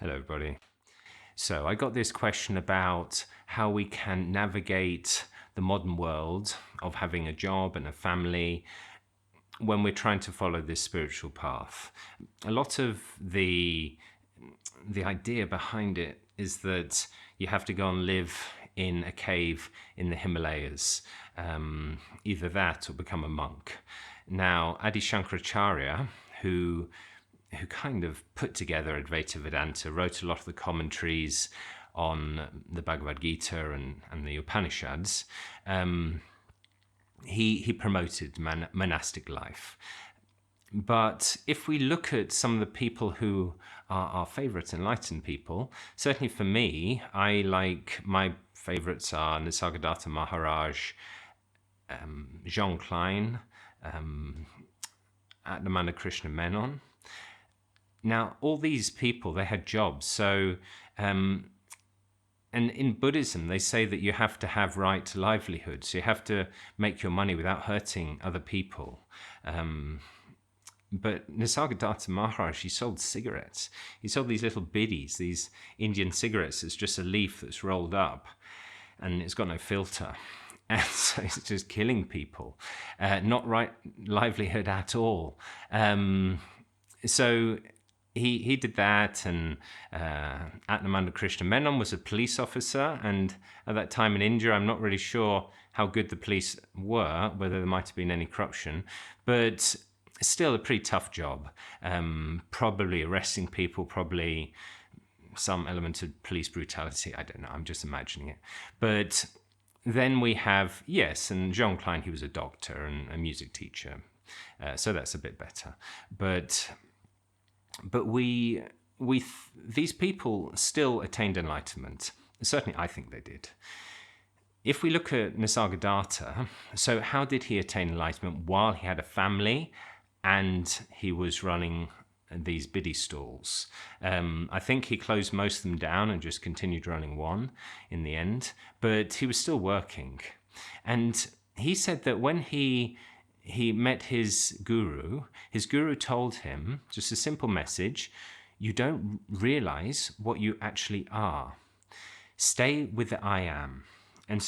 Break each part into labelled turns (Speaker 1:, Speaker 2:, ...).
Speaker 1: Hello, everybody. So I got this question about how we can navigate the modern world of having a job and a family when we're trying to follow this spiritual path. A lot of the idea behind it is that you have to go and live in a cave in the Himalayas, either that or become a monk. Now, Adi Shankaracharya, who kind of put together Advaita Vedanta, wrote a lot of the commentaries on the Bhagavad Gita and the Upanishads. He promoted monastic life. But if we look at some of the people who are our favorite enlightened people, certainly for me, my favorites are Nisargadatta Maharaj, Jean Klein, Atmananda Krishna Menon. Now, all these people, they had jobs. So, and in Buddhism, they say that you have to have right livelihood. So you have to make your money without hurting other people. But Nisargadatta Maharaj, he sold cigarettes. He sold these little biddies, these Indian cigarettes. It's just a leaf that's rolled up and it's got no filter. And so it's just killing people. Not right livelihood at all. So he did that, and Atmananda Krishna Menon was a police officer, and at that time in India, I'm not really sure how good the police were, whether there might have been any corruption, but still a pretty tough job. Probably arresting people, probably some element of police brutality. I don't know, I'm just imagining it. But then we have, yes, and Jean Klein, he was a doctor and a music teacher, so that's a bit better. But these people still attained enlightenment. Certainly, I think they did. If we look at Nisargadatta, so how did he attain enlightenment while he had a family and he was running these biddy stalls? I think he closed most of them down and just continued running one in the end, but he was still working. And he said that when he met his guru told him just a simple message: you don't realize what you actually are. Stay with the I am. And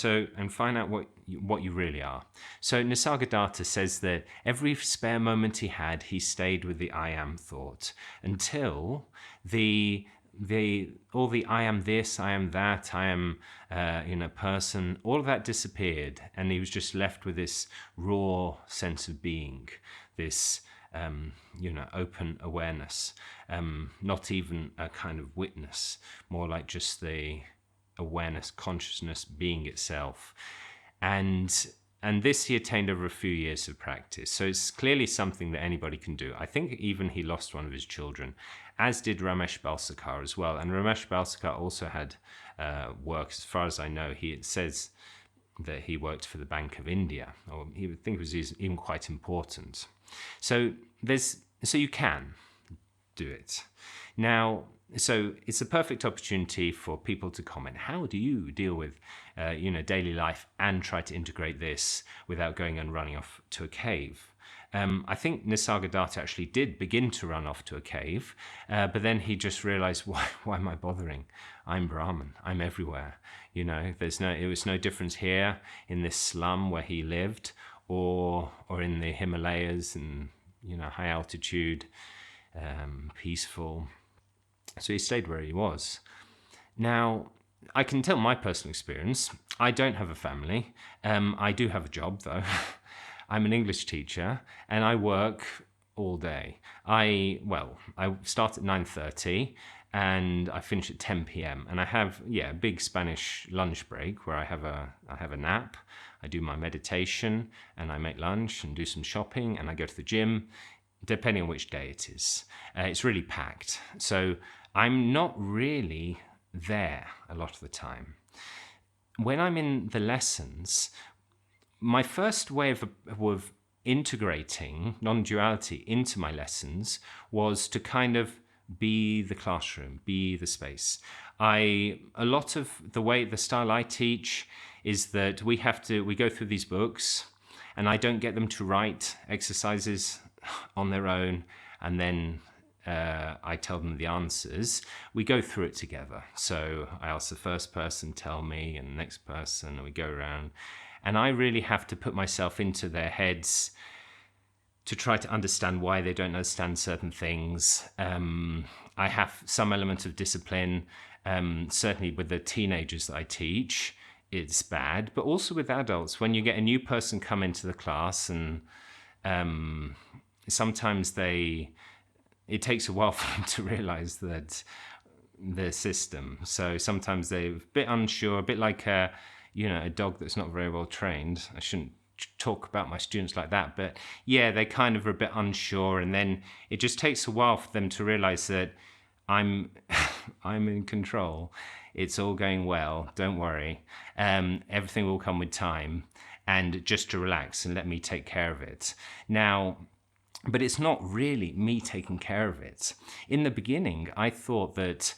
Speaker 1: find out what you really are. So Nisargadatta says that every spare moment he had, he stayed with the I am thought until all the I am this, I am that, I am person, all of that disappeared, and he was just left with this raw sense of being, this open awareness, not even a kind of witness, more like just the awareness, consciousness, being itself. And this he attained over a few years of practice. So it's clearly something that anybody can do. I think even he lost one of his children, as did Ramesh Balsekar as well. And Ramesh Balsekar also had work, as far as I know. It says that he worked for the Bank of India, or he would think it was even quite important. So you can do it. Now, so it's a perfect opportunity for people to comment. How do you deal with daily life and try to integrate this without going and running off to a cave? I think Nisargadatta actually did begin to run off to a cave, but then he just realized, why am I bothering? I'm Brahman. I'm everywhere. It was no difference here in this slum where he lived, or in the Himalayas and high altitude, peaceful. So he stayed where he was. Now, I can tell my personal experience. I don't have a family. I do have a job, though. I'm an English teacher, and I work all day. I start at 9:30, and I finish at 10 p.m. And I have a big Spanish lunch break where I have a nap. I do my meditation, and I make lunch and do some shopping, and I go to the gym, depending on which day it is. It's really packed. So I'm not really there a lot of the time. When I'm in the lessons, my first way of integrating non-duality into my lessons was to kind of be the classroom, be the space. A lot of the style I teach is that we go through these books, and I don't get them to write exercises on their own and then I tell them the answers, we go through it together. So I ask the first person, tell me, and the next person, and we go around. And I really have to put myself into their heads to try to understand why they don't understand certain things. I have some element of discipline, certainly with the teenagers that I teach, it's bad, but also with adults. When you get a new person come into the class, and sometimes it takes a while for them to realize that the system. So sometimes they're a bit unsure, a bit like a dog that's not very well trained. I shouldn't talk about my students like that, but yeah, they kind of are a bit unsure, and then it just takes a while for them to realize that I'm in control. It's all going well. Don't worry. Everything will come with time, and just to relax and let me take care of it. Now, but it's not really me taking care of it. In the beginning, I thought that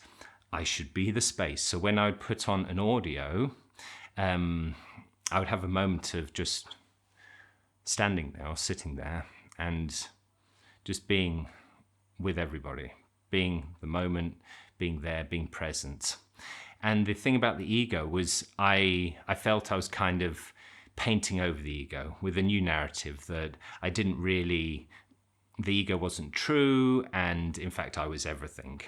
Speaker 1: I should be the space. So when I would put on an audio, I would have a moment of just standing there or sitting there and just being with everybody, being the moment, being there, being present. And the thing about the ego was I felt I was kind of painting over the ego with a new narrative that I didn't really, the ego wasn't true, and in fact I was everything.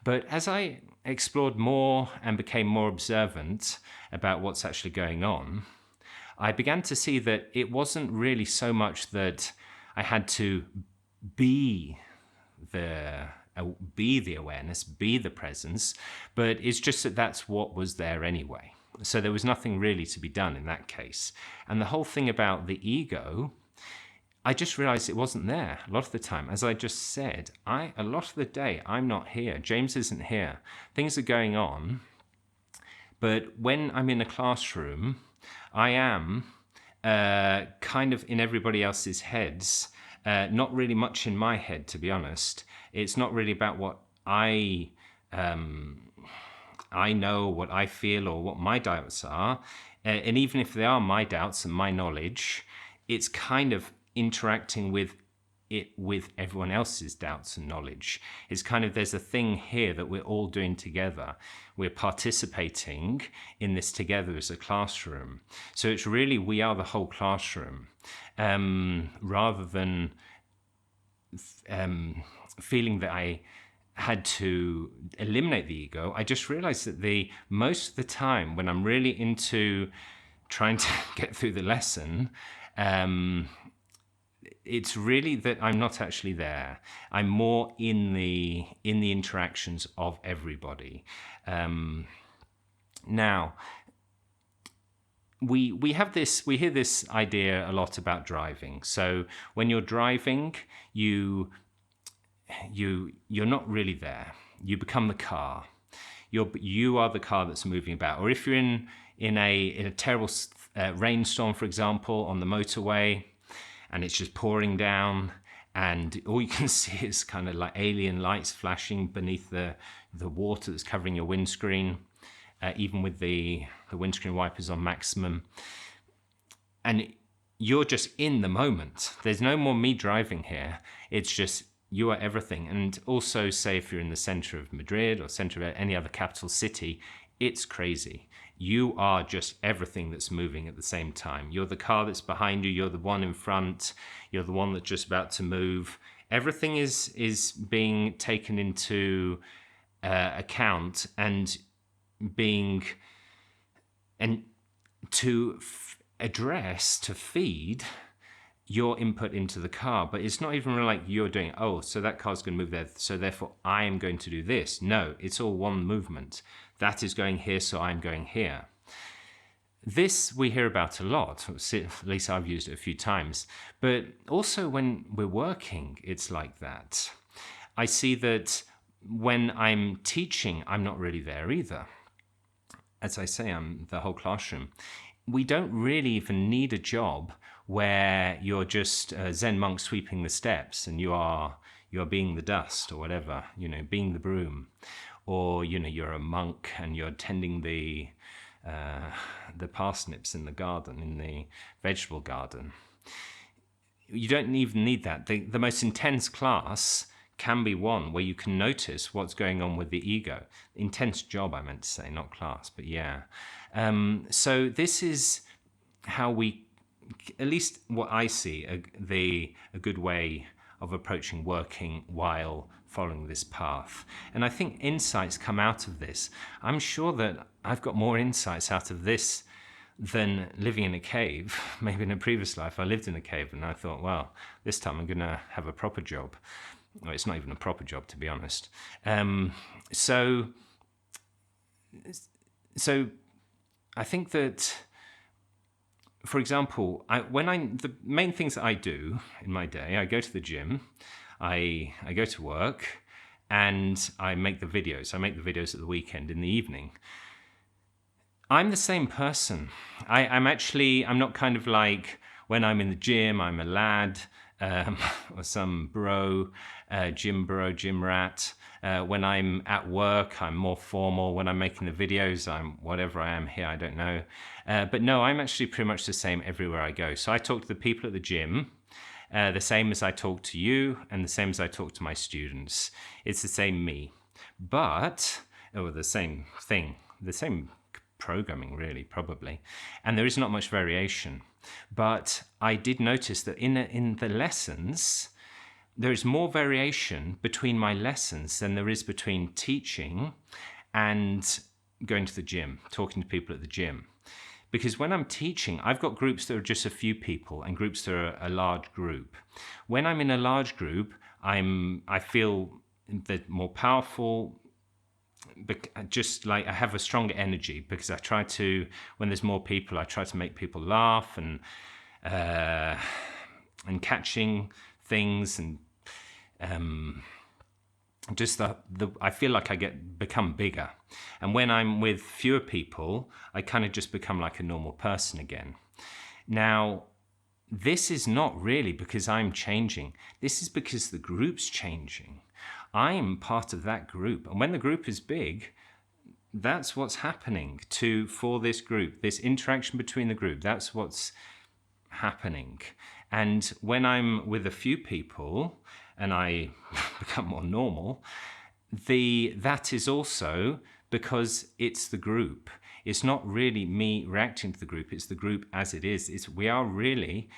Speaker 1: But as I explored more and became more observant about what's actually going on, I began to see that it wasn't really so much that I had to be the awareness, be the presence, but it's just that that's what was there anyway. So there was nothing really to be done in that case. And the whole thing about the ego, I just realized it wasn't there a lot of the time. As I just said, a lot of the day, I'm not here. James isn't here. Things are going on. But when I'm in a classroom, I am kind of in everybody else's heads, not really much in my head, to be honest. It's not really about what I know, what I feel, or what my doubts are. And even if they are my doubts and my knowledge, it's kind of interacting with everyone else's doubts and knowledge. It's kind of, there's a thing here that we're all doing together. We're participating in this together as a classroom. So it's really, we are the whole classroom, rather than feeling that I had to eliminate the ego. I just realized that most of the time when I'm really into trying to get through the lesson, it's really that I'm not actually there. I'm more in the interactions of everybody. Now, we hear this idea a lot about driving. So when you're driving, you're not really there. You become the car. You are the car that's moving about. Or if you're in a terrible rainstorm, for example, on the motorway, and it's just pouring down, and all you can see is kind of like alien lights flashing beneath the water that's covering your windscreen, even with the windscreen wipers on maximum. And you're just in the moment. There's no more me driving here. It's just, you are everything. And also, say if you're in the center of Madrid or center of any other capital city, it's crazy. You are just everything that's moving at the same time. You're the car that's behind you. You're the one in front. You're the one that's just about to move. Everything is being taken into account and being, and to feed your input into the car. But it's not even really like you're doing, oh, so that car's going to move there, so therefore I am going to do this. No, it's all one movement. That is going here, so I'm going here. This we hear about a lot, at least I've used it a few times. But also when we're working, it's like that. I see that when I'm teaching, I'm not really there either. As I say, I'm the whole classroom. We don't really even need a job where you're just a Zen monk sweeping the steps and you are being the dust or whatever, being the broom. Or, you're a monk and you're tending the parsnips in the garden, in the vegetable garden. You don't even need that. The most intense class can be one where you can notice what's going on with the ego. Intense job, I meant to say, not class, but yeah. So this is how we, at least what I see, a good way of approaching working while following this path. And I think insights come out of this. I'm sure that I've got more insights out of this than living in a cave. Maybe in a previous life I lived in a cave and I thought, well, this time I'm going to have a proper job. Well, it's not even a proper job, to be honest. So I think that, for example, the main things that I do in my day, I go to the gym, I go to work, and I make the videos. I make the videos at the weekend in the evening. I'm the same person. I'm not kind of like, when I'm in the gym, I'm a lad, or some gym rat. When I'm at work, I'm more formal. When I'm making the videos, I'm whatever I am here, I don't know. But no, I'm actually pretty much the same everywhere I go. So I talk to the people at the gym, the same as I talk to you, and the same as I talk to my students. It's the same me. But, the same thing, the same programming really, probably. And there is not much variation. But I did notice that in the lessons, there is more variation between my lessons than there is between teaching and going to the gym, talking to people at the gym. Because when I'm teaching, I've got groups that are just a few people and groups that are a large group. When I'm in a large group, I feel that more powerful, just like I have a stronger energy, because I try to, when there's more people, I try to make people laugh and catching things, and just I feel like I become bigger. And when I'm with fewer people, I kind of just become like a normal person again. Now, this is not really because I'm changing. This is because the group's changing. I'm part of that group. And when the group is big, that's what's happening for this group, this interaction between the group. That's what's happening. And when I'm with a few people and I become more normal, that is also because it's the group. It's not really me reacting to the group. It's the group as it is. We are really,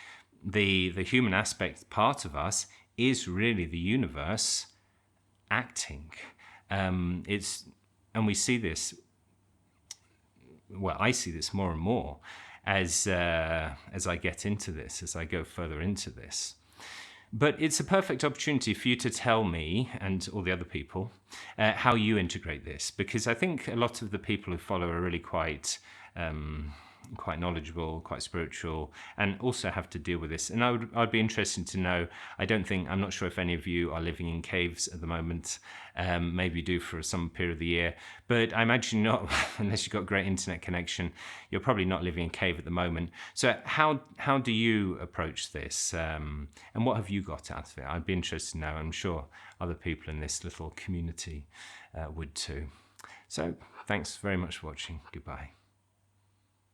Speaker 1: the human aspect part of us is really the universe acting. And we see this, well, I see this more and more as I get into this, as I go further into this. But it's a perfect opportunity for you to tell me and all the other people how you integrate this, because I think a lot of the people who follow are really quite knowledgeable, quite spiritual, and also have to deal with this. And I'd be interested to know, I'm not sure if any of you are living in caves at the moment. Maybe you do for some period of the year, but I imagine not, unless you've got great internet connection, you're probably not living in a cave at the moment. So how do you approach this? And what have you got out of it? I'd be interested to know. I'm sure other people in this little community would too. So thanks very much for watching. Goodbye.